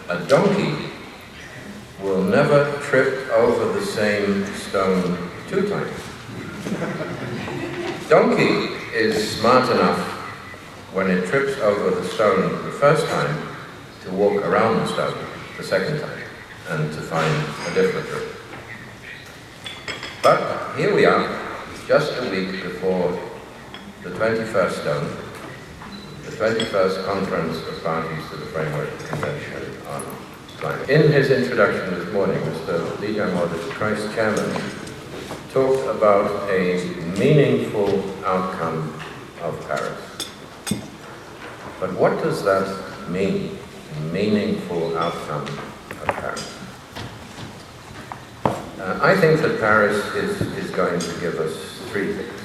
a donkey will never trip over the same stone 2 times. Donkey is smart enough when it trips over the stone the first time to walk around the stone the second time and to find a different route. But here we are, just a week before the 21st stone, the 21st Conference of Parties to the Framework Convention on Climate. In his introduction this morning, Mr. Lee Jae-mo, the Vice Chairman, talked about a meaningful outcome of Paris. But what does that mean, meaningful outcome of Paris? I think that Paris is going to give us 3 things.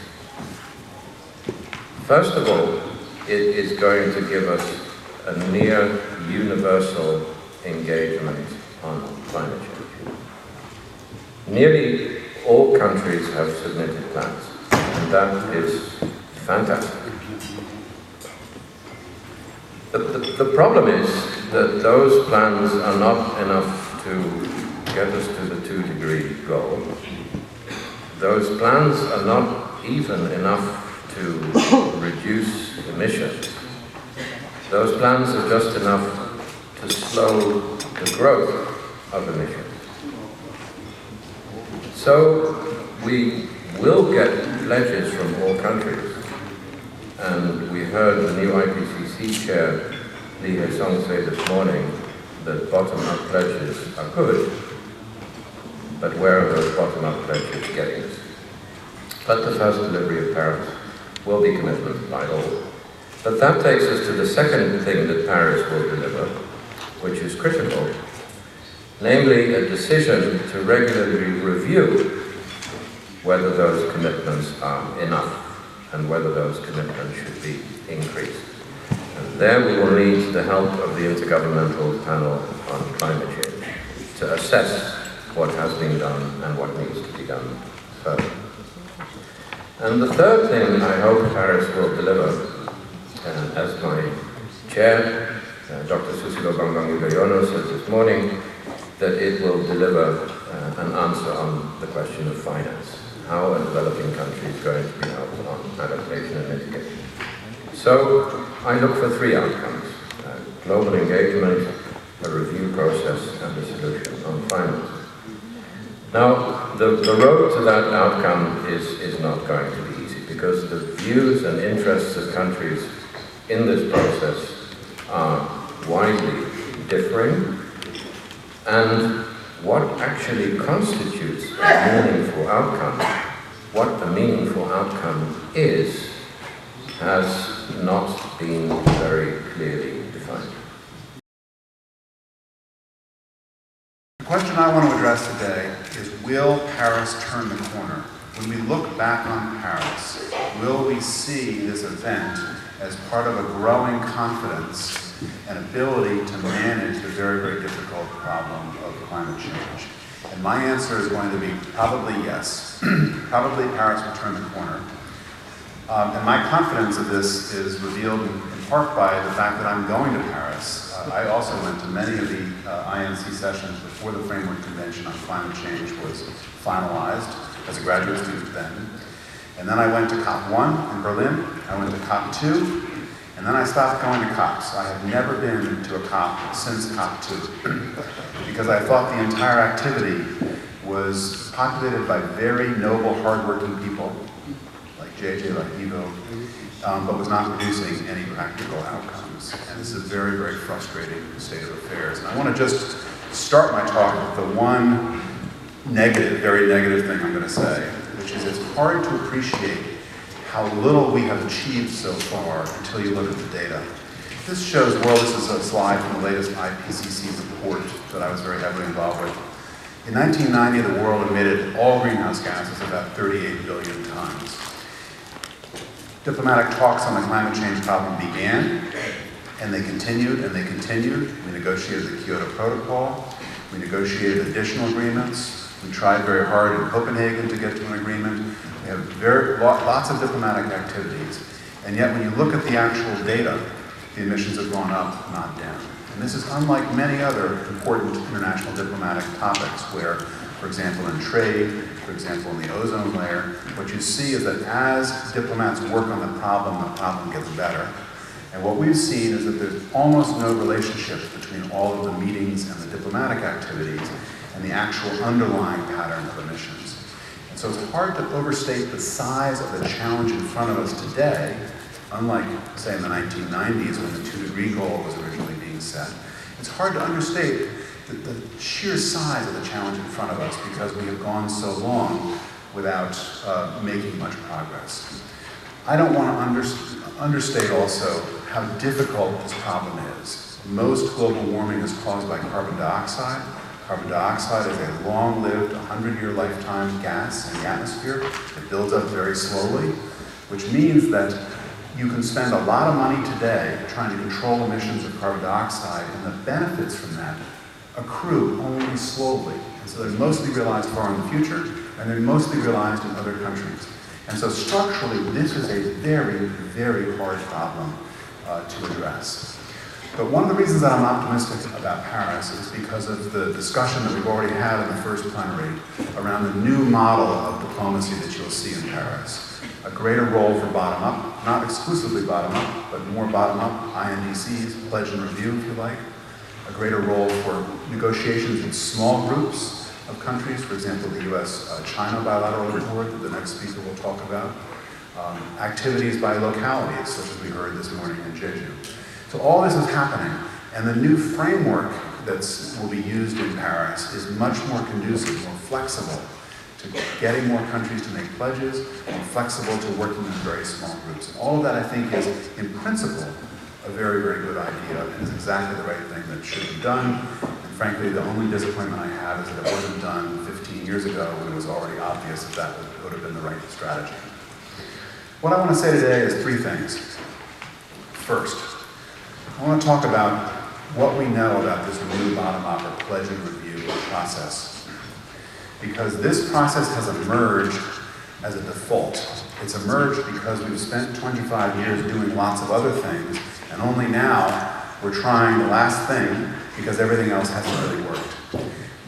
First of all, it is going to give us a near universal engagement on climate change. Nearly all countries have submitted plans, and that is fantastic. The problem is that those plans are not enough to get us to the 2-degree goal. Those plans are not even enough to reduce emissions. Those plans are just enough to slow the growth of emissions. So we will get pledges from all countries. And we heard the new IPCC chair, Lee Hae-sung, say this morning that bottom-up pledges are good, but where are those bottom-up pledges getting us? But the first delivery of Paris will be commitment by all. But that takes us to the second thing that Paris will deliver, which is critical, namely a decision to regularly review whether those commitments are enough and whether those commitments should be increased. And there we will need the help of the Intergovernmental Panel on Climate Change to assess what has been done and what needs to be done further. And the third thing I hope Paris will deliver, as my chair, Dr. Susilo Bambang Yudhoyono, said this morning, that it will deliver an answer on the question of finance. How a developing country is going to be helped on adaptation and mitigation. So I look for 3 outcomes: global engagement, a review process, and a solution on finance. Now, the road to that outcome is not going to be easy, because the views and interests of countries in this process are widely differing, and what actually constitutes a meaningful outcome, what the meaningful outcome is, has not been very clearly defined. The question I want to address today is, will Paris turn the corner? When we look back on Paris, will we see this event as part of a growing confidence and ability to manage the very, very difficult problem of climate change? And my answer is going to be probably yes. Probably Paris will turn the corner. And my confidence of this is revealed in part by the fact that I'm going to Paris. I also went to many of the INC sessions before the Framework Convention on Climate Change was finalized as a graduate student then. And then I went to COP1 in Berlin. I went to COP2. And then I stopped going to COPs. I have never been to a COP since COP2 because I thought the entire activity was populated by very noble, hardworking people, like JJ, like Ivo, but was not producing any practical outcomes. And this is a very, very frustrating state of affairs. And I want to just start my talk with the one negative, very negative thing I'm going to say, which is it's hard to appreciate how little we have achieved so far until you look at the data. This shows, well, this is a slide from the latest IPCC report that I was very heavily involved with. In 1990, the world emitted all greenhouse gases, about 38 billion tons. Diplomatic talks on the climate change problem began, and they continued, and they continued. We negotiated the Kyoto Protocol. We negotiated additional agreements. We tried very hard in Copenhagen to get to an agreement. We have lots of diplomatic activities. And yet when you look at the actual data, the emissions have gone up, not down. And this is unlike many other important international diplomatic topics where, for example, in trade, for example, in the ozone layer, what you see is that as diplomats work on the problem gets better. And what we've seen is that there's almost no relationship between all of the meetings and the diplomatic activities and the actual underlying pattern of emissions. And so it's hard to overstate the size of the challenge in front of us today, unlike, say, in the 1990s when the 2-degree goal was originally being set. It's hard to understate the sheer size of the challenge in front of us because we have gone so long without making much progress. I don't want to understate also how difficult this problem is. Most global warming is caused by carbon dioxide. Carbon dioxide is a long-lived, 100-year lifetime gas in the atmosphere. It builds up very slowly, which means that you can spend a lot of money today trying to control emissions of carbon dioxide, and the benefits from that accrue only slowly. And so they're mostly realized far in the future, and they're mostly realized in other countries. And so structurally, this is a very, very hard problem to address. But one of the reasons that I'm optimistic about Paris is because of the discussion that we've already had in the first plenary around the new model of diplomacy that you'll see in Paris. A greater role for bottom-up, not exclusively bottom-up, but more bottom-up, INDCs, pledge and review, if you like. A greater role for negotiations in small groups of countries, for example, the US-China bilateral report that the next speaker will talk about. Activities by localities, such as we heard this morning in Jeju. So all this is happening, and the new framework that will be used in Paris is much more conducive, more flexible to getting more countries to make pledges, more flexible to working in very small groups. And all of that, I think, is, in principle, a very, very good idea, and is exactly the right thing that should be done. And frankly, the only disappointment I have is that it wasn't done 15 years ago when it was already obvious that that would have been the right strategy. What I want to say today is 3 things. First, I want to talk about what we know about this new bottom-up or pledge and review process. Because this process has emerged as a default. It's emerged because we've spent 25 years doing lots of other things, and only now we're trying the last thing because everything else hasn't really worked.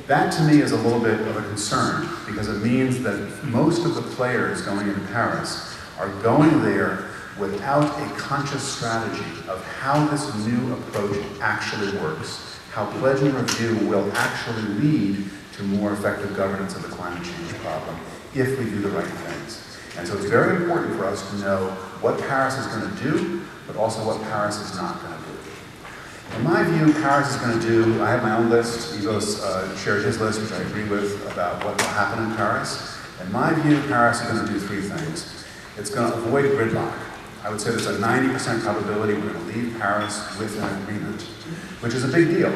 That to me is a little bit of a concern because it means that most of the players going into Paris are going there without a conscious strategy of how this new approach actually works, how pledge and review will actually lead to more effective governance of the climate change problem if we do the right things. And so it's very important for us to know what Paris is going to do, but also what Paris is not going to do. In my view, Paris is going to do, I have my own list, Ivo's shared his list, which I agree with, about what will happen in Paris. In my view, Paris is going to do 3 things. It's going to avoid gridlock. I would say there's a 90% probability we're going to leave Paris with an agreement, which is a big deal,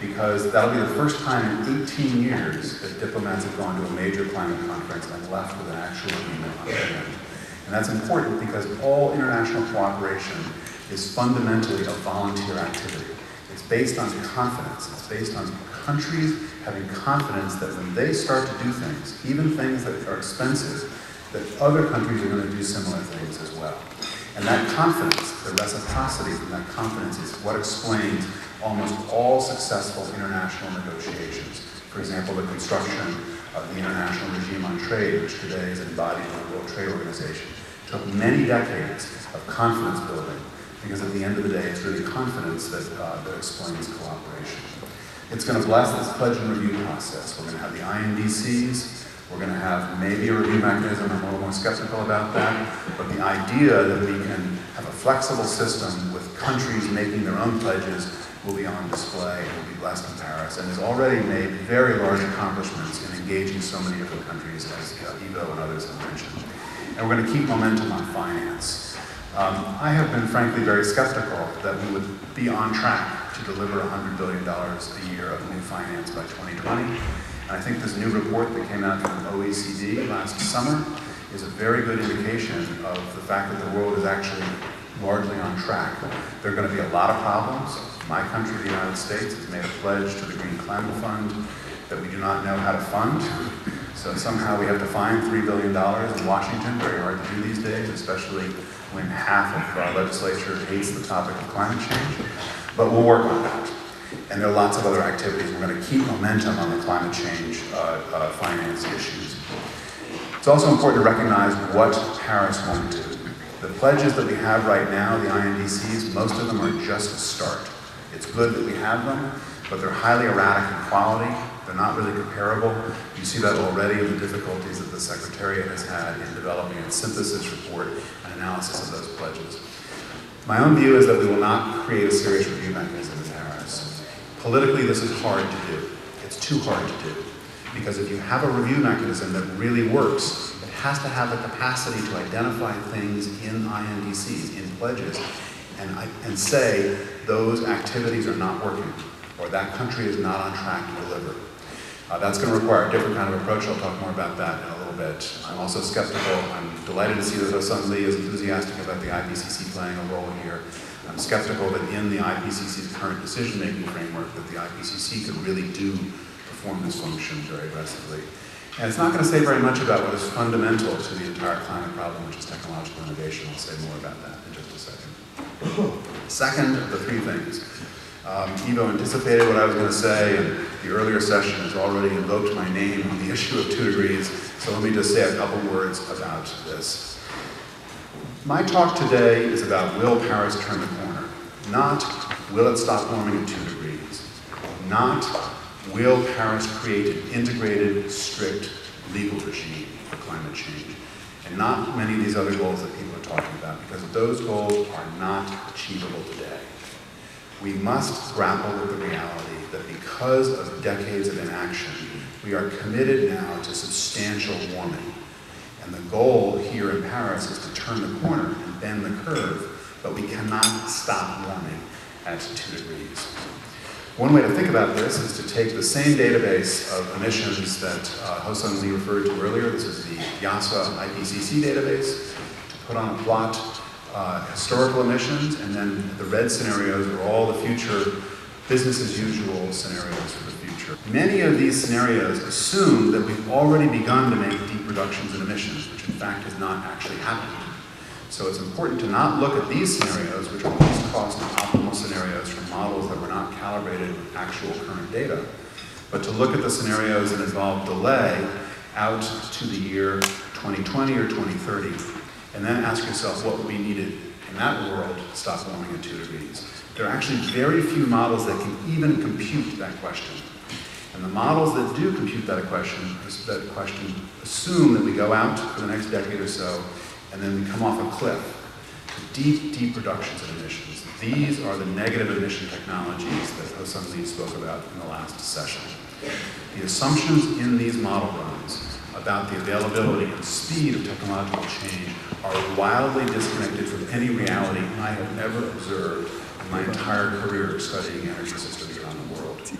because that'll be the first time in 18 years that diplomats have gone to a major climate conference and left with an actual agreement on the end. And that's important because all international cooperation is fundamentally a volunteer activity. It's based on confidence. It's based on countries having confidence that when they start to do things, even things that are expensive, that other countries are going to do similar things as well. And that confidence, the reciprocity from that confidence is what explains almost all successful international negotiations. For example, the construction of the international regime on trade, which today is embodied in the World Trade Organization, took many decades of confidence building, because at the end of the day, it's really confidence that explains cooperation. It's going to bless this pledge and review process. We're going to have the INDCs. We're going to have maybe a review mechanism. I'm a little more skeptical about that. But the idea that we can have a flexible system with countries making their own pledges will be on display and will be blessed in Paris, and has already made very large accomplishments in engaging so many different countries, as Ivo and others have mentioned. And we're going to keep momentum on finance. I have been frankly very skeptical that we would be on track to deliver $100 billion a year of new finance by 2020. And I think this new report that came out from OECD last summer is a very good indication of the fact that the world is actually largely on track. There are going to be a lot of problems. My country, the United States, has made a pledge to the Green Climate Fund that we do not know how to fund. So somehow we have to find $3 billion in Washington, very hard to do these days, especially when half of our legislature hates the topic of climate change, but we'll work on that. And there are lots of other activities. We're going to keep momentum on the climate change finance issues. It's also important to recognize what Paris won't do. The pledges that we have right now, the INDCs, most of them are just a start. It's good that we have them, but they're highly erratic in quality. They're not really comparable. You see that already in the difficulties that the Secretariat has had in developing its synthesis report and analysis of those pledges. My own view is that we will not create a serious review mechanism in Paris. Politically, this is hard to do. It's too hard to do. Because if you have a review mechanism that really works, it has to have the capacity to identify things in INDCs, in pledges, and say those activities are not working, or that country is not on track to deliver. That's going to require a different kind of approach. I'll talk more about that in a little bit. I'm also skeptical. I'm delighted to see that Ho-Sung Lee is enthusiastic about the IPCC playing a role here. I'm skeptical that in the IPCC's current decision-making framework that the IPCC could really perform this function very aggressively. And it's not going to say very much about what is fundamental to the entire climate problem, which is technological innovation. I'll say more about that in just a second. Second of the three things. Ivo anticipated what I was going to say, and the earlier session has already invoked my name on the issue of 2 degrees, so let me just say a couple words about this. My talk today is about will Paris turn the corner, not will it stop warming at 2 degrees, not will Paris create an integrated, strict legal regime for climate change, and not many of these other goals that people are talking about, because those goals are not achievable today. We must grapple with the reality that because of decades of inaction, we are committed now to substantial warming. And the goal here in Paris is to turn the corner and bend the curve, but we cannot stop warming at 2 degrees. One way to think about this is to take the same database of emissions that Ho-Sung Lee referred to earlier. This is the YASA IPCC database, to put on a plot historical emissions, and then the red scenarios are all the future business as usual scenarios for the future. Many of these scenarios assume that we've already begun to make deep reductions in emissions, which in fact has not actually happened. So it's important to not look at these scenarios, which are least cost and optimal scenarios from models that were not calibrated with actual current data, but to look at the scenarios that involve delay out to the year 2020 or 2030. And then ask yourself what would be needed in that world to stop warming at 2 degrees. There are actually very few models that can even compute that question. And the models that do compute that question assume that we go out for the next decade or so, and then we come off a cliff to deep, deep reductions in emissions. These are the negative emission technologies that Ho-Sung Lee spoke about in the last session. The assumptions in these model runs about the availability and speed of technological change are wildly disconnected from any reality I have ever observed in my entire career studying energy systems around the world.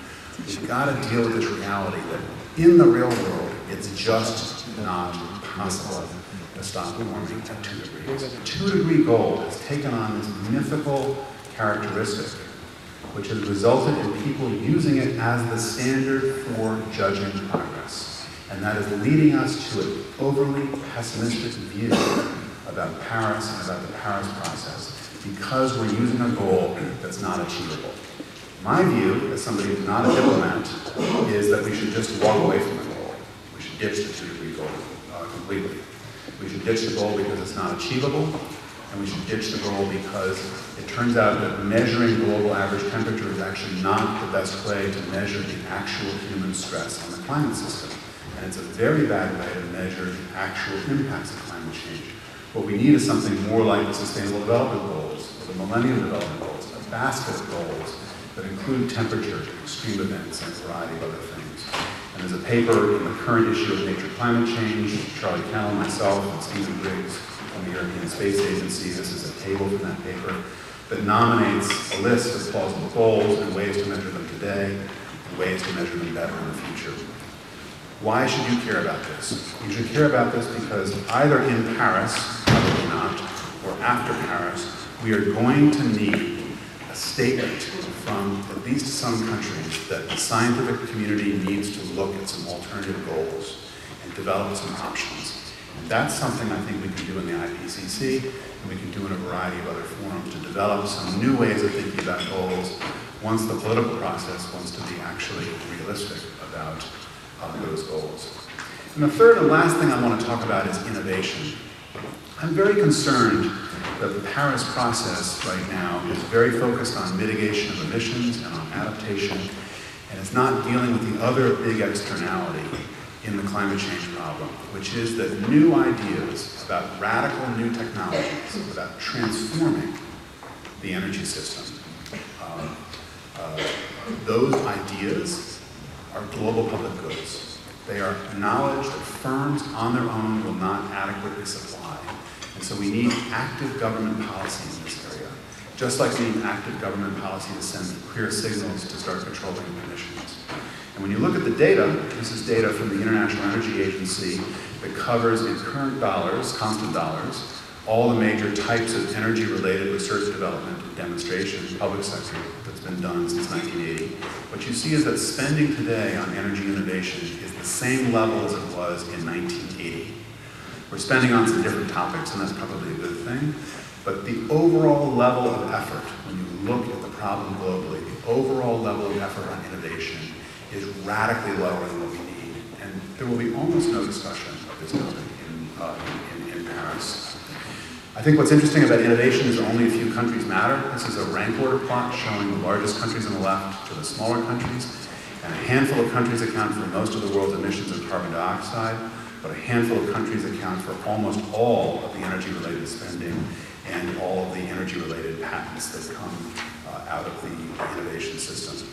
We've got to deal with this reality that in the real world, it's just not possible to stop warming at 2 degrees. The 2-degree goal has taken on this mythical characteristic, which has resulted in people using it as the standard for judging progress. And that is leading us to an overly pessimistic view about Paris and about the Paris process because we're using a goal that's not achievable. My view, as somebody who's not a diplomat, is that we should just walk away from the goal. We should ditch the 2-degree goal completely. We should ditch the goal because it's not achievable, and we should ditch the goal because it turns out that measuring global average temperature is actually not the best way to measure the actual human stress on the climate system. And it's a very bad way to measure the actual impacts of climate change. What we need is something more like the Sustainable Development Goals, or the Millennium Development Goals, a basket of goals that include temperature, extreme events, and a variety of other things. And there's a paper in the current issue of Nature Climate Change, Charlie Cannell, myself, and Stephen Briggs from the European Space Agency. This is a table from that paper that nominates a list of plausible goals and ways to measure them today, and ways to measure them better in the future. Why should you care about this? You should care about this because either in Paris, probably not, or after Paris, we are going to need a statement from at least some countries that the scientific community needs to look at some alternative goals and develop some options. That's something I think we can do in the IPCC, and we can do in a variety of other forums to develop some new ways of thinking about goals once the political process wants to be actually realistic about those goals. And the third and last thing I want to talk about is innovation. I'm very concerned that the Paris process right now is very focused on mitigation of emissions and on adaptation, and it's not dealing with the other big externality in the climate change problem, which is that new ideas about radical new technologies, about transforming the energy system, those ideas are global public goods. They are knowledge that firms on their own will not adequately supply. And so we need active government policy in this area, just like we need active government policy to send clear signals to start controlling emissions. And when you look at the data, this is data from the International Energy Agency that covers in current dollars, constant dollars, all the major types of energy-related research, development, and demonstration, public sector, that's been done since 1980. What you see is that spending today on energy innovation is the same level as it was in 1980. We're spending on some different topics, and that's probably a good thing. But the overall level of effort, when you look at the problem globally, the overall level of effort on innovation is radically lower than what we need. And there will be almost no discussion of this topic in Paris. I think what's interesting about innovation is only a few countries matter. This is a rank order plot showing the largest countries on the left to the smaller countries. And a handful of countries account for most of the world's emissions of carbon dioxide, but a handful of countries account for almost all of the energy-related spending and all of the energy-related patents that come out of the innovation system.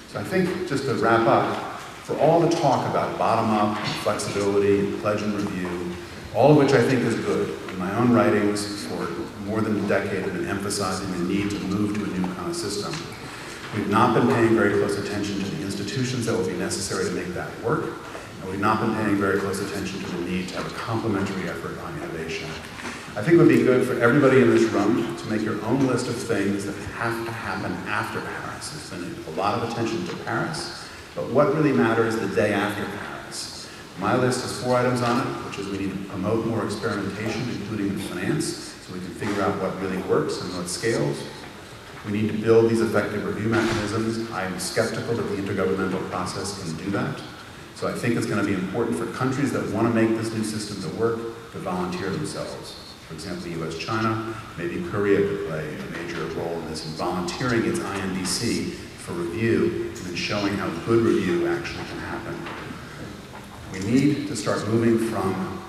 So I think, just to wrap up, for all the talk about bottom-up, flexibility, pledge and review, all of which I think is good. In my own writings for more than a decade, I've been emphasizing the need to move to a new kind of system. We've not been paying very close attention to the institutions that will be necessary to make that work, and we've not been paying very close attention to the need to have a complementary effort on innovation. I think it would be good for everybody in this room to make your own list of things that have to happen after Paris. There's been a lot of attention to Paris, but what really matters the day after Paris? My list has 4 items on it, which is we need to promote more experimentation, including in finance, so we can figure out what really works and what scales. We need to build these effective review mechanisms. I am skeptical that the intergovernmental process can do that. So I think it's going to be important for countries that want to make this new system to work to volunteer themselves. For example, the US, China, maybe Korea could play a major role in this in volunteering its INDC for review and then showing how good review actually can happen. We need to start moving from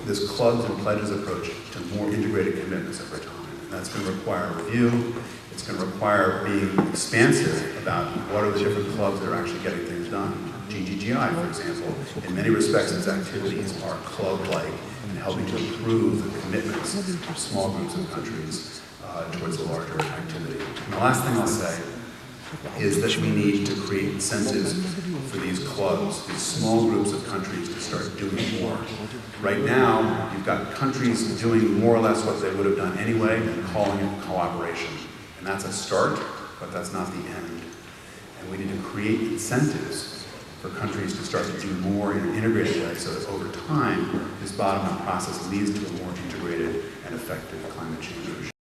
this clubs and pledges approach to more integrated commitments over time. And that's going to require review. It's going to require being expansive about what are the different clubs that are actually getting things done. GGGI, for example, in many respects, its activities are club-like in helping to improve the commitments of small groups of countries towards a larger activity. And the last thing I'll say is that we need to create incentives for these clubs, these small groups of countries to start doing more. Right now, you've got countries doing more or less what they would have done anyway and calling it cooperation. And that's a start, but that's not the end. And we need to create incentives for countries to start to do more in an integrated way so that over time, this bottom-up process leads to a more integrated and effective climate change.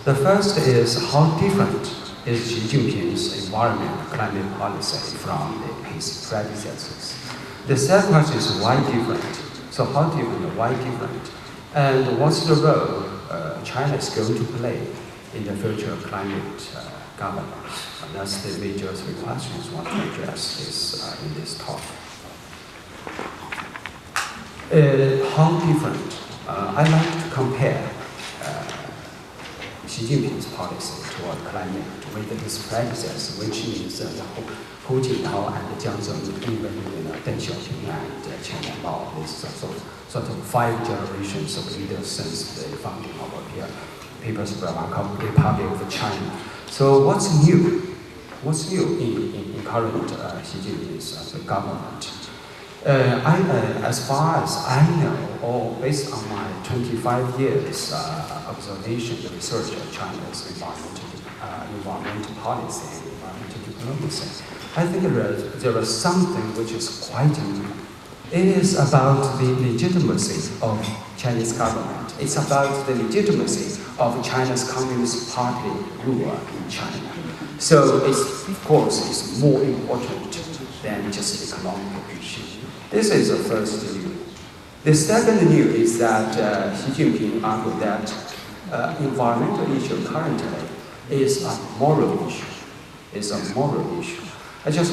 The first is how different is Xi Jinping's environment climate policy from his predecessors. The second question is why different? So how different, why different? And what's the role China is going to play in the future climate governance? And that's the major 3 questions I want to address in this talk. How different? I like to compare Xi Jinping's policy toward climate with his predecessor, which means Hu Jintao and Jiang Zemin, even Deng Xiaoping and Chen Yanbao. This is sort of 5 generations of leaders since the founding of the People's Republic of China. So what's new? What's new in current Xi Jinping's government? As far as I know, or based on my 25 years observation and research of China's environmental policy and environmental diplomacy, I think there is something which is quite It is about the legitimacy of Chinese government. It's about the legitimacy of China's Communist Party rule in China. So it's, of course, it's more important than just economic issue. This is the first view. The second view is that Xi Jinping argued that environmental issue currently is a moral issue. It's a moral issue. I just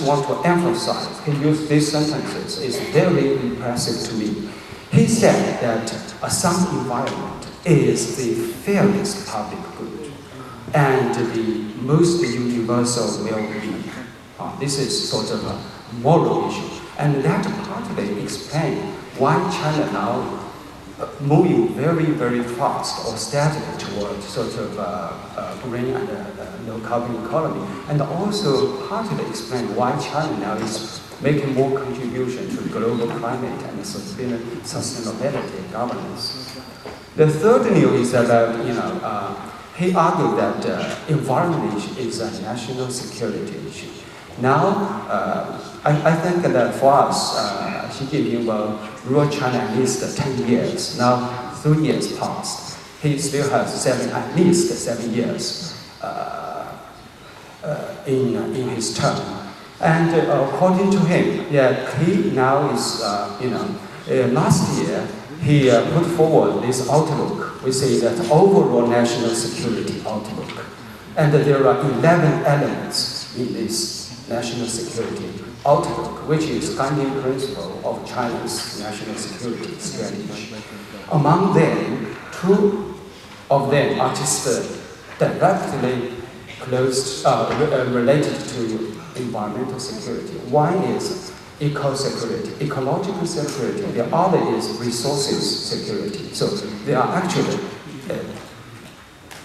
want to emphasize, he used these sentences, it's very impressive to me. He said that a sound environment is the fairest public good and the most universal well-being. This is sort of a moral issue. And that partly explains why China now moving very, very fast or steadily towards sort of green and low carbon economy, and also partly explain why China now is making more contribution to global climate and sustainability governance. The third news is about, he argued that environment is a national security issue. Now, I think that for us, Xi Jinping will rule China at least 10 years. Now, 3 years passed. He still has at least 7 years in his term. And according to him, he now is, last year, he put forward this outlook. We say that overall national security outlook. And there are 11 elements in this national security outlook, which is guiding principle of China's national security strategy. Among them, 2 of them are just directly related to environmental security. One is eco-security, ecological security. The other is resources security. So they are actually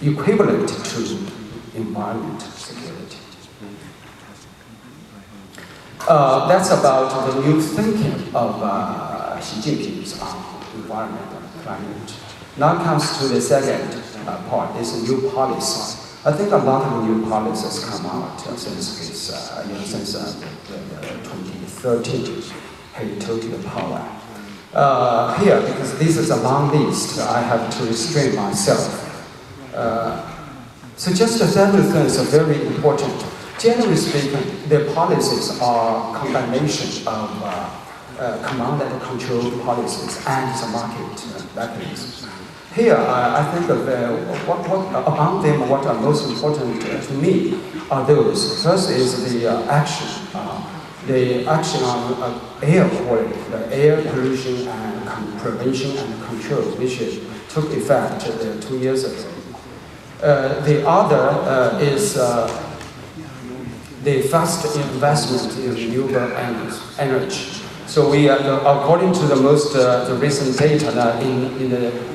equivalent to environment security. That's about the new thinking of Xi Jinping's environment and climate. Now comes to the second part, this new policy. I think a lot of new policies come out since his, since 2013, he took the power. Here, because this is a long list, I have to restrain myself. So just several things are very important. Generally speaking, the policies are a combination of command and control policies and the market mechanisms. Here, I think among them, what are most important to me are those. First is the action on air quality, the air pollution and prevention and control, which took effect 2 years ago. The other is the fast investment in renewable energy. So we, according to the recent data, in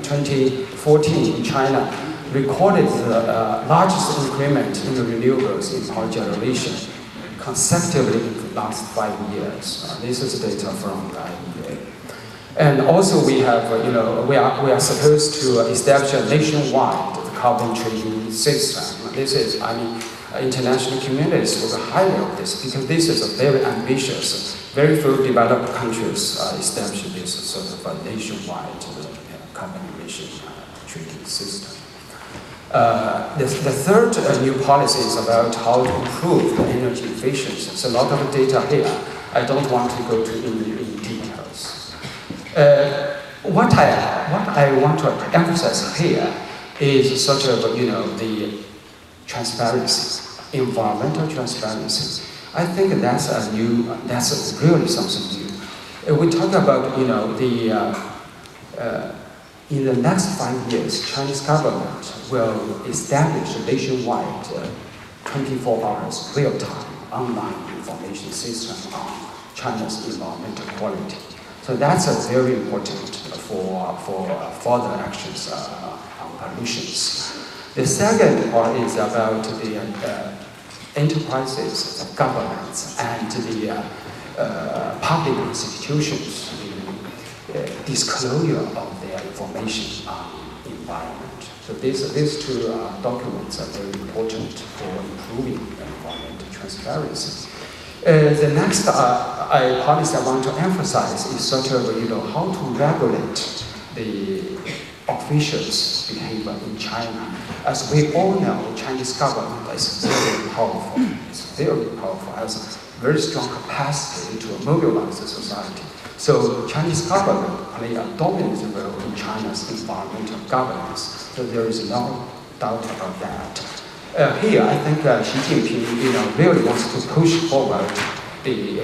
2014, China recorded the largest increment in the renewables in power generation consecutively in the last 5 years. This is data from the IEA. And also we have, we are supposed to establish a nationwide carbon trading system. This is, international communities will be highly of this because this is a very ambitious. Very few developed countries establish this sort of a nationwide carbon emission trading system. The third new policy is about how to improve the energy efficiency. There's a lot of data here. I don't want to go in details. What I want to emphasize here is sort of the transparency, environmental transparency. I think that's really something new. We talk about, in the next 5 years, Chinese government will establish a nationwide 24 hours real-time online information system on China's environmental quality. So that's very important for further actions on pollutions. The second part is about the enterprises, the governments, and the public institutions, the disclosure of their information on environment. So these 2 documents are very important for improving environmental transparency. The next policy I want to emphasize is sort of, how to regulate the officials' behavior in China. As we all know, Chinese government is very powerful. It's very powerful, has a very strong capacity to mobilize the society. So Chinese government play a dominant role in China's environmental governance. So there is no doubt about that. Here, I think Xi Jinping, really wants to push forward the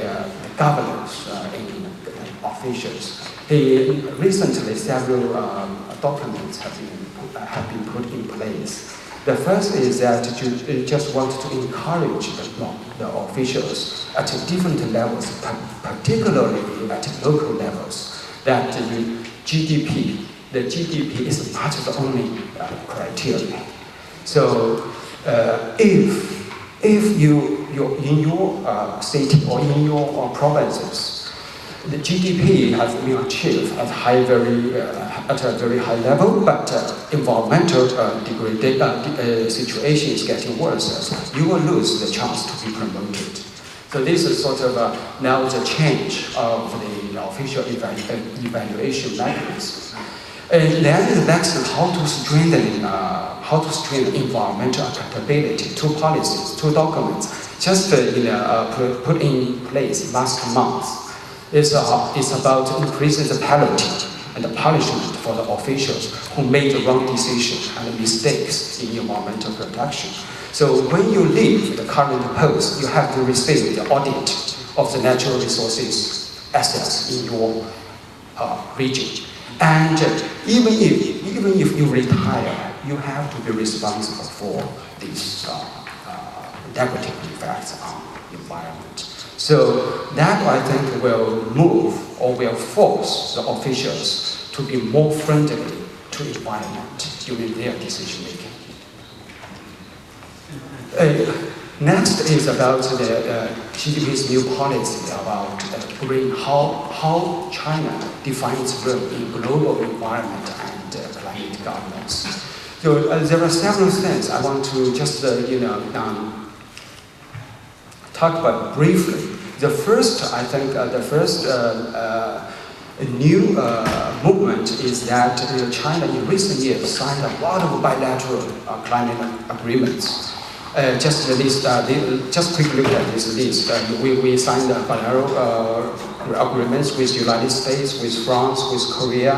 governance in officials. Recently, several documents have been put in place. The first is that you just want to encourage the officials at different levels, particularly at local levels, that the GDP is not the only criteria. So if you in your city or in your provinces, the GDP has been achieved at a very high level, but environmental situation is getting worse. So you will lose the chance to be promoted. So this is sort of now the change of the official evaluation mechanism. And then the next is how to strengthen environmental accountability. Two policies, two documents, just put in place last month. It's about increasing the penalty and the punishment for the officials who made the wrong decisions and mistakes in environmental protection. So when you leave the current post, you have to receive the audit of the natural resources assets in your region. And even if you retire, you have to be responsible for these negative effects on the environment. So that, I think, will move or will force the officials to be more friendly to environment during their decision making. Next is about the Xi Jinping's new policy about how China defines its role in global environment and climate governance. So there are several things I want to just talk about briefly. The first, I think, new movement is that China in recent years signed a lot of bilateral climate agreements. Just quickly look at this list. We signed bilateral agreements with the United States, with France, with Korea,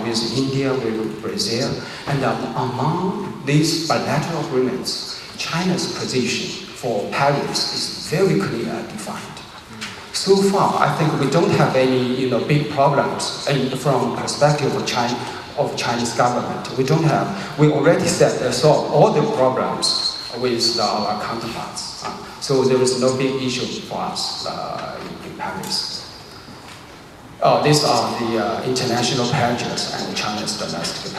with India, with Brazil. And among these bilateral agreements, China's position for Paris is very clearly defined. So far, I think we don't have any big problems from perspective of Chinese government. We already solved all the problems with our counterparts. So there is no big issue for us in Paris. These are the international pledges and China's domestic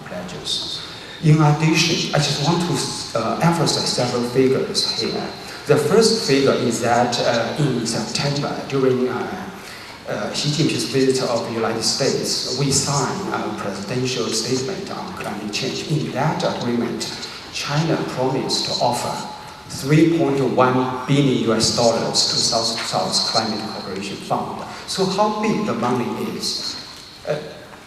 pledges. In addition, I just want to emphasize several figures here. The first figure is that in September, during Xi Jinping's visit of the United States, we signed a presidential statement on climate change. In that agreement, China promised to offer $3.1 billion to South Climate Cooperation Fund. So how big the money is?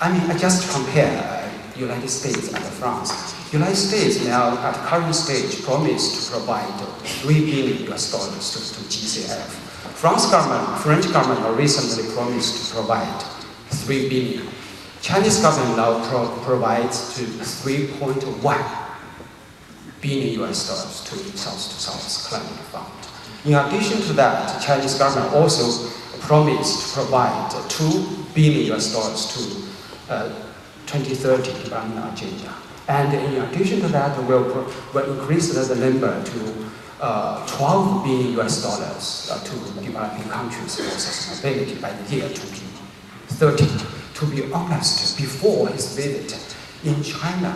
I just compare United States and France. United States now at current stage promised to provide $3 billion to GCF. French government recently promised to provide $3 billion. Chinese government now provides to $3.1 billion to South Climate Fund. In addition to that, Chinese government also promised to provide $2 billion to 2030 development agenda. And in addition to that, we'll increase the number to $12 billion to developing countries for sustainability by the year 2030. To be honest, before his visit in China,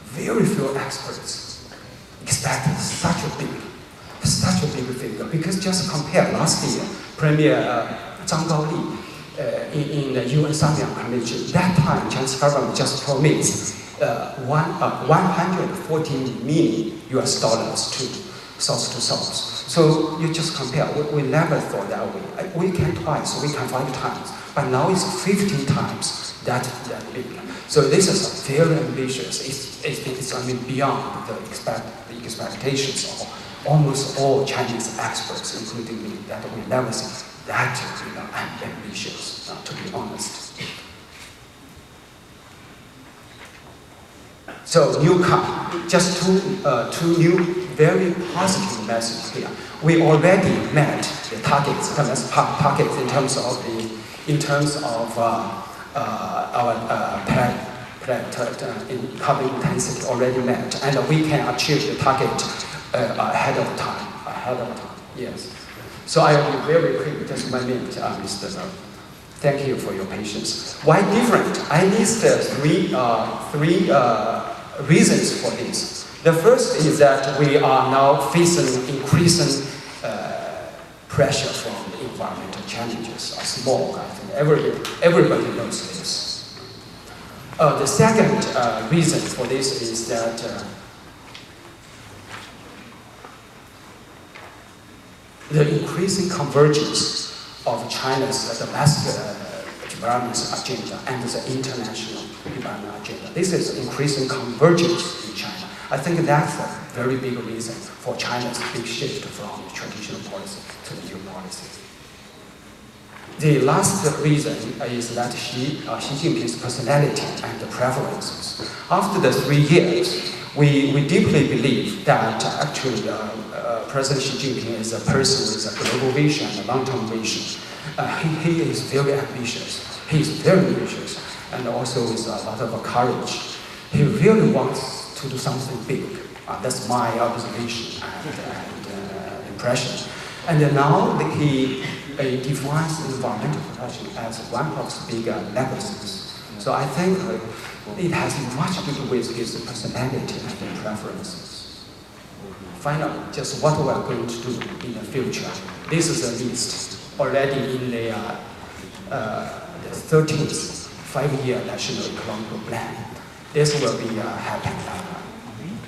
very few experts expected such a big figure. Because just compare last year, Premier Zhang Gaoli in the UN Summit on Climate Change, that time Chinese government just promised $114 million to South to South. So you just compare. We never thought that way. We can twice, we can 5 times, but now it's 15 times that big. So this is very ambitious. It's beyond the expectations of almost all Chinese experts, including me, that we never see that ambitious, to be honest. So just two new very positive messages here. We already met the targets, targets in terms of our carbon intensity already met, and we can achieve the target ahead of time. Yes. So I will be very quick, just 1 minute, Mr. Zhou. Thank you for your patience. Why different? I list three reasons for this. The first is that we are now facing increasing pressure from the environmental challenges, smog. I think everybody knows this. The second reason for this is that the increasing convergence of China's domestic development agenda and the international development agenda. This is increasing convergence in China. I think that's a very big reason for China's big shift from traditional policy to the new policy. The last reason is that Xi Jinping's personality and preferences. After the 3 years, we deeply believe that actually President Xi Jinping is a person with a global vision and a long-term vision. He is very ambitious. He is very ambitious and also with a lot of courage. He really wants to do something big. That's my observation and impression. And now he defines environmental protection as one of his big legacies. So I think it has much to do with his personality and preferences. Finally, just what we are going to do in the future. This is a list already in the 13th 5-year National Economic Plan. This will be happening.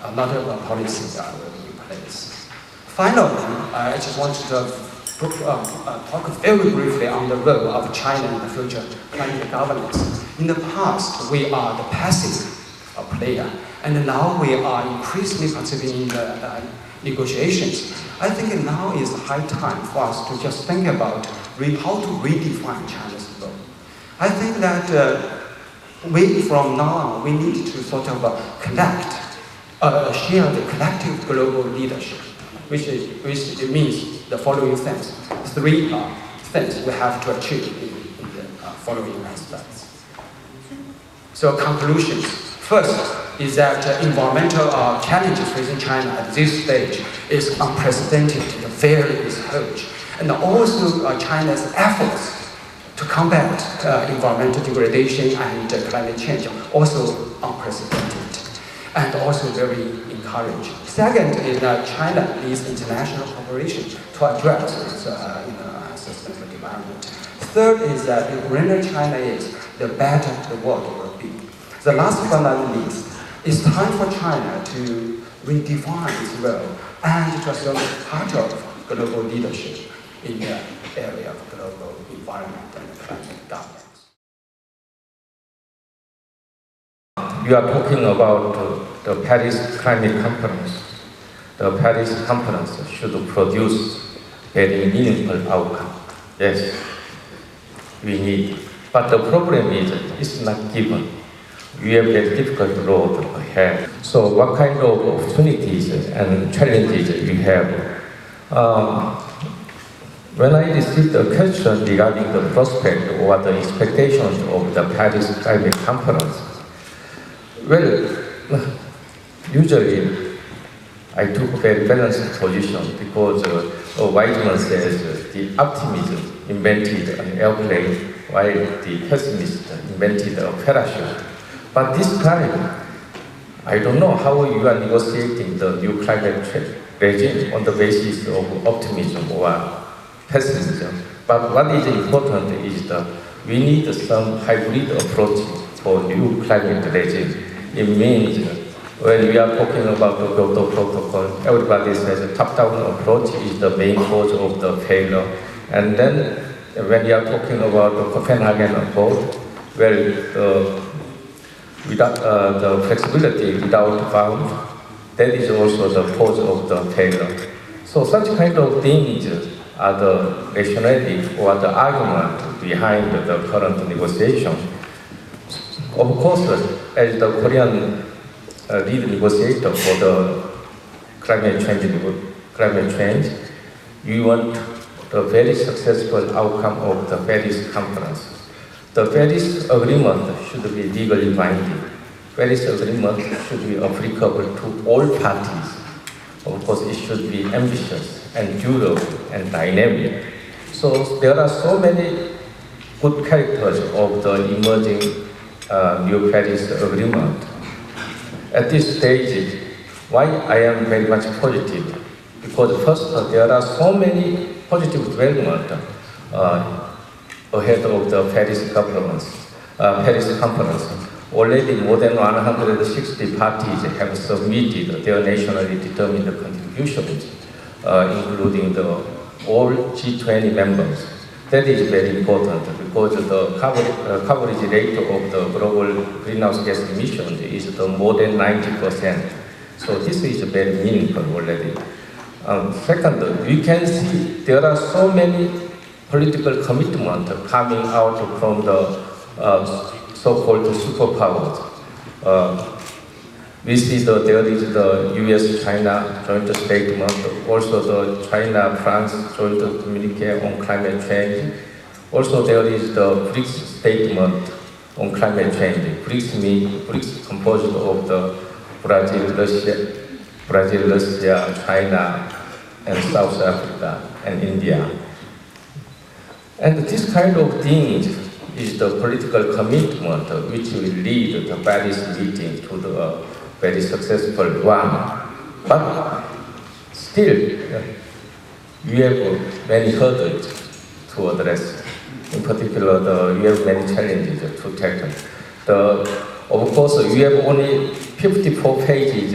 A lot of policies will be in place. Finally, I just want to talk very briefly on the role of China in the future climate governance. In the past, we are the passive player, and now we are increasingly participating in the negotiations. I think now is the high time for us to just think about how to redefine China's role. I think that from now on, we need to sort of share the collective global leadership, which means the following things. 3 things we have to achieve in the following aspects. So conclusions. First is that environmental challenges facing China at this stage is unprecedented, very huge. And also China's efforts to combat environmental degradation and climate change also unprecedented and also very encouraging. Second is that China needs international cooperation to address sustainable development. Third is that the greener China is, the better the world will be. The last but not least, it's time for China to redefine its role and to assume part of global leadership in the area of global environment and climate governance. You are talking about the Paris Climate Conference. The Paris Conference should produce very meaningful outcome. Yes, we need. But the problem is, it's not given. We have a difficult road ahead. So what kind of opportunities and challenges we have? When I received a question regarding the prospect or the expectations of the Paris Climate Conference, well, usually I took a very balanced position because Weizmann says the optimism invented an airplane while the pessimist invented a parachute. But this time, I don't know how you are negotiating the new climate regime on the basis of optimism or pessimism. But what is important is that we need some hybrid approach for new climate regime. It means when we are talking about the Kyoto Protocol, everybody says a top-down approach is the main cause of the failure. And then when we are talking about the Copenhagen approach, well, without the flexibility without bound, that is also the cause of the failure. So such kind of things are the rationality or the argument behind the current negotiation. Of course, as the Korean lead negotiator for the climate change, we want the very successful outcome of the Paris conference. The Paris Agreement should be legally binding. Paris Agreement should be applicable to all parties. Of course, it should be ambitious and durable and dynamic. So there are so many good characters of the emerging new Paris Agreement. At this stage, why I am very much positive? Because first, there are so many positive developments ahead of the Paris conference. Already more than 160 parties have submitted their nationally determined contributions, including all G20 members. That is very important because the coverage rate of the global greenhouse gas emissions is more than 90%. So this is very meaningful already. Second, we can see there are so many political commitments coming out from the so-called superpowers. We see that there is the US-China joint statement, also the China-France joint communique on climate change. Also there is the BRICS statement on climate change. BRICS composed of the Brazil, Russia, China, and South Africa, and India. And this kind of thing is the political commitment which will lead the Paris meeting to the very successful one. But still, we have many hurdles to address. In particular, we have many challenges to tackle. Of course, we have only 54 pages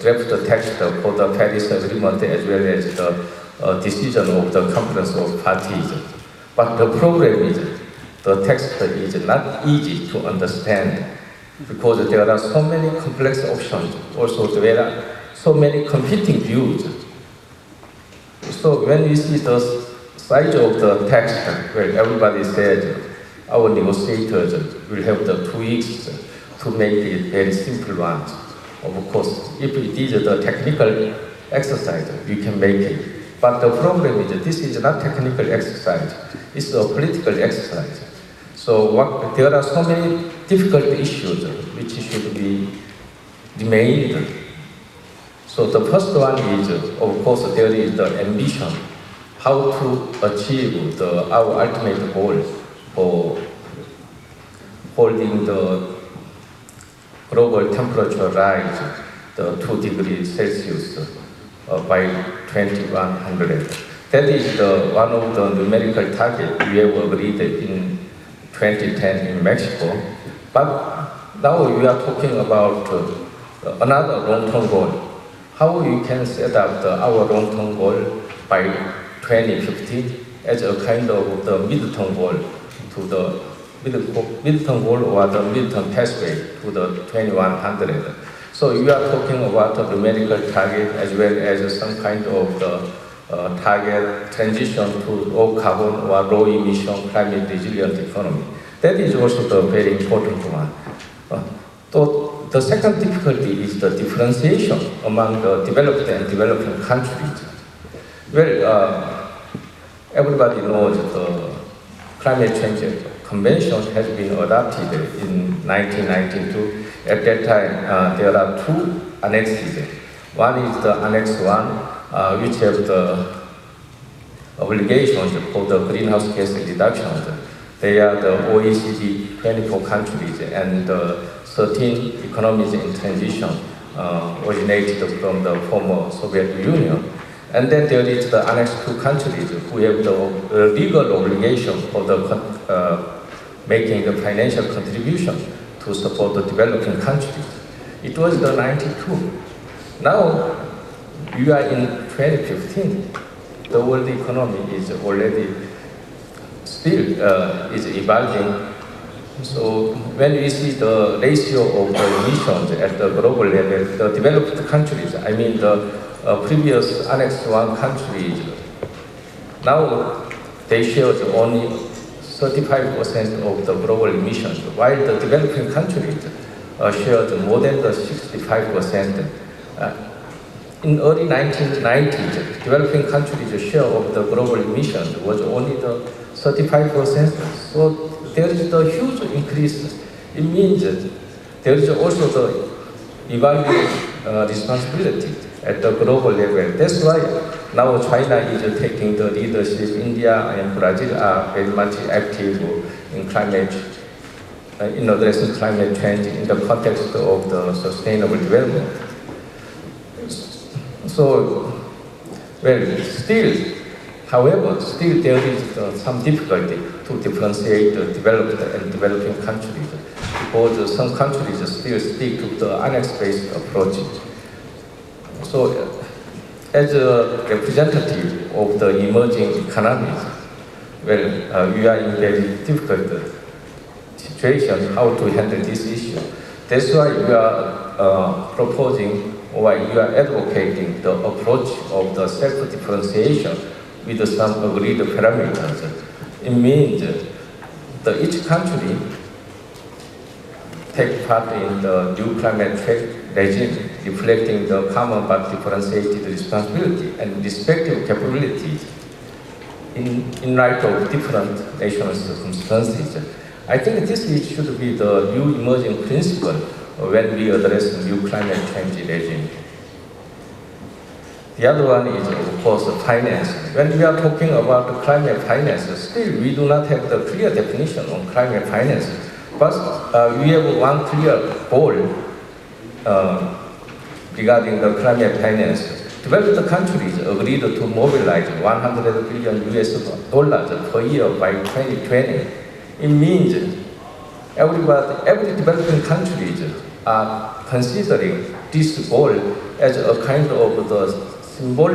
draft text for the Paris Agreement as well as the decision of the Conference of Parties. But the problem is, the text is not easy to understand because there are so many complex options. Also, there are so many competing views. So when we see the size of the text, where everybody said our negotiators will have the 2 weeks to make it very simple ones. Of course, if it is the technical exercise, we can make it. But the problem is that this is not technical exercise, it's a political exercise. So there are so many difficult issues which should be remained. So the first one is, of course, there is the ambition, how to achieve our ultimate goal for holding the global temperature rise the 2 degrees Celsius by 2100. That is one of the numerical targets we have agreed in 2010 in Mexico. But now we are talking about another long-term goal. How we can set up our long-term goal by 2050 as a kind of the mid-term goal to the mid-term goal or the mid-term pathway to the 2100. So we are talking about a numerical target as well as some kind of the target transition to low carbon or low emission climate resilient economy. That is also the very important one. So the second difficulty is the differentiation among the developed and developing countries. Well, everybody knows the climate change convention has been adopted in 1992. At that time, there are 2 annexes. One is the Annex 1, which have the obligations for the greenhouse gas reductions. They are the OECD 24 countries and 13 economies in transition originated from the former Soviet Union. And then there is the Annex 2 countries who have the legal obligation for the making the financial contribution to support the developing countries. It was the 92. Now, we are in 2015. The world economy is already still is evolving. So when we see the ratio of the emissions at the global level, the developed countries, I mean the previous Annex 1 countries, now they share only 35% of the global emissions, while the developing countries shared more than the 65%. In early 1990s, developing countries' share of the global emissions was only the 35%. So there is the huge increase. It means that there is also the evolving responsibility at the global level. That's why now China is taking the leadership. India and Brazil are very much active in climate, in addressing climate change in the context of the sustainable development. So, well, still, however, still there is some difficulty to differentiate the developed and developing countries, because some countries still stick to the annex-based approach. So, as a representative of the emerging economies, well, we are in very difficult situation how to handle this issue. That's why we are proposing, or you are advocating the approach of the self-differentiation with some agreed parameters. It means that each country take part in the new climate trade regime, reflecting the common but differentiated responsibility and respective capabilities in light of different national circumstances. I think this should be the new emerging principle when we address the new climate change regime. The other one is, of course, finance. When we are talking about climate finance, still we do not have the clear definition on climate finance. But we have one clear goal regarding the climate finance. Developed countries agreed to mobilize $100 billion per year by 2020. It means every developing countries are considering this goal as a kind of the symbol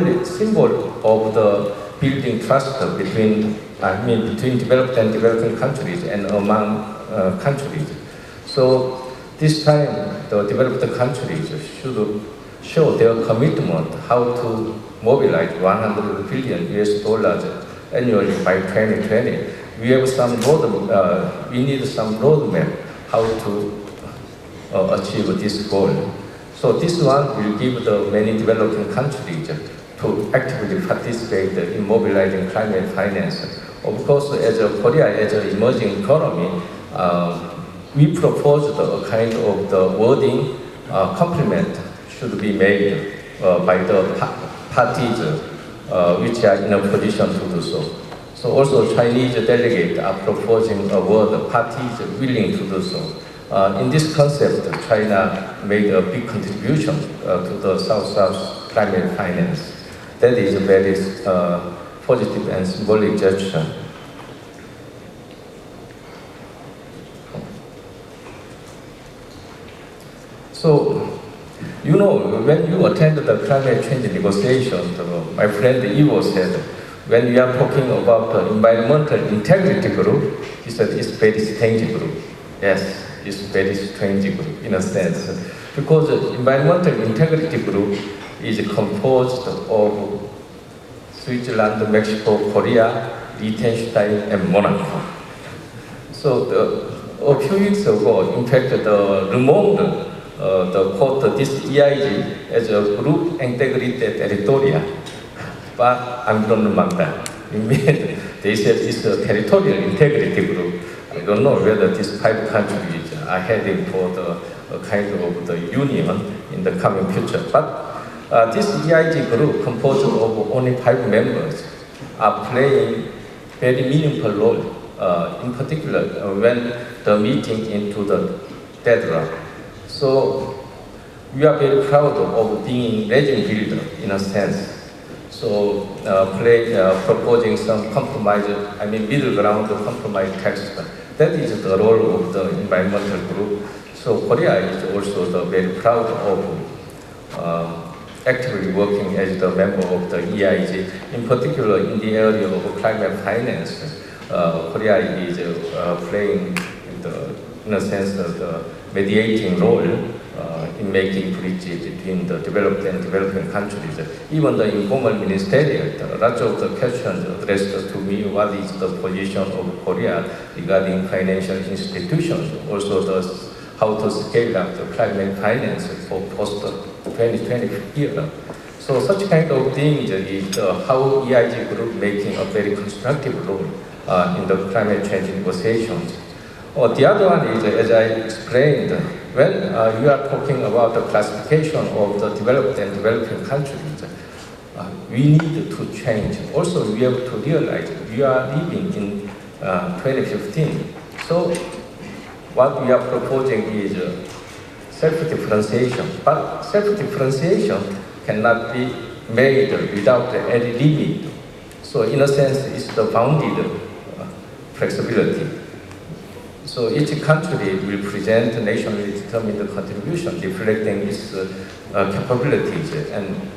of the building trust between developed and developing countries and among countries. So this time, the developed countries should show their commitment how to mobilize $100 billion annually by 2020. We have some we need some roadmap how to achieve this goal. So this one will give the many developing countries to actively participate in mobilizing climate finance. Of course, as Korea, as an emerging economy, we proposed a kind of the wording complement should be made by the parties which are in a position to do so. So also Chinese delegates are proposing a word, parties willing to do so. In this concept, China made a big contribution to the South-South climate finance. That is a very positive and symbolic gesture. So, you know, when you attend the climate change negotiations, my friend Ivo said, when we are talking about the environmental integrity group, he said it's very strange group. Yes, it's very strange group in a sense, because the environmental integrity group is composed of Switzerland, Mexico, Korea, Liechtenstein, and Monaco. So a few weeks ago, in fact, the Le Monde quote this EIG as a group integrity territorial, but I'm not among that. They said it's a territorial integrity group. I don't know whether these 5 countries are heading for the kind of the union in the coming future. But this EIG group, composed of only 5 members, are playing very meaningful role, in particular when the meeting into the deadline. So we are very proud of being regime builder in a sense. So proposing some compromise, middle ground compromise text. That is the role of the environmental group. So Korea is also very proud of actively working as the member of the EIG, in particular in the area of climate finance. Korea is playing, in a sense, the mediating role in making bridges between the developed and developing countries. Even the informal ministerial, lots of the questions addressed to me, what is the position of Korea regarding financial institutions, also how to scale up the climate finance for post-2020 era. So such kind of things is how EIG Group making a very constructive role in the climate change negotiations. The other one is, as I explained, when you are talking about the classification of the developed and developing countries, we need to change. Also, we have to realize we are living in 2015. So what we are proposing is self-differentiation. But self-differentiation cannot be made without any limit. So in a sense, it's the bounded flexibility. So each country will present nationally determined contribution reflecting its capabilities and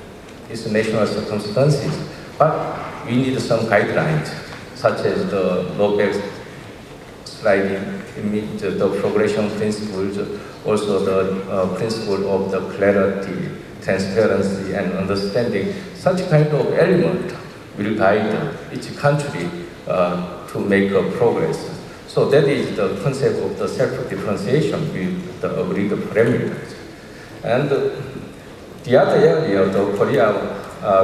its national circumstances. But we need some guidelines, such as the low-based sliding, the progression principles, also the principle of the clarity, transparency, and understanding. Such kind of element will guide each country to make progress. So that is the concept of the self-differentiation with the agreed parameters. And the other area, the Korea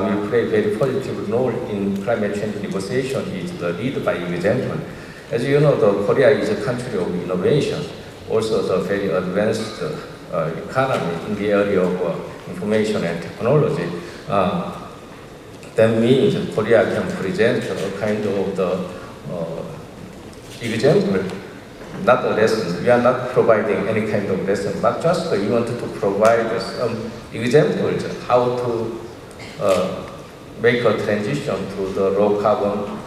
will play a very positive role in climate change negotiation is the lead by example. As you know, Korea is a country of innovation, also the very advanced economy in the area of information and technology. That means Korea can present a kind of the example, not a lesson. We are not providing any kind of lesson, but just we want to provide some examples how to make a transition to the low carbon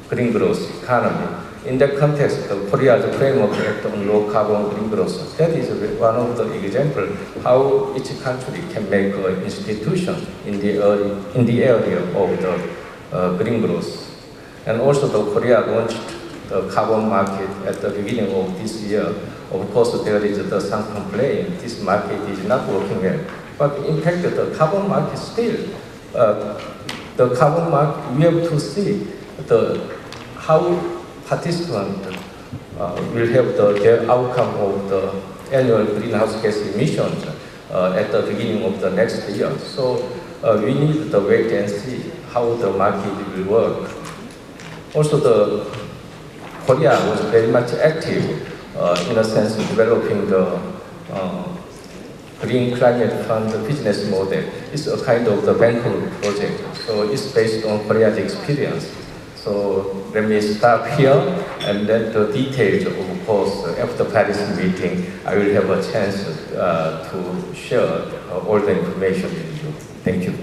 green growth economy. In that context, Korea's framework act on low carbon green growth, that is one of the examples how each country can make an institution in the area of the green growth. And also Korea launched the carbon market at the beginning of this year. Of course, there is some complaint, this market is not working well. But in fact, the carbon market still, the carbon market, we have to see how participants will have their outcome of the annual greenhouse gas emissions at the beginning of the next year. So we need to wait and see how the market will work. Also, Korea was very much active in a sense of developing the Green Climate Fund business model. It's a kind of the Bangkok project, so it's based on Korea's experience. So let me stop here, and then the details, of course, after Paris meeting, I will have a chance to share all the information with you. Thank you.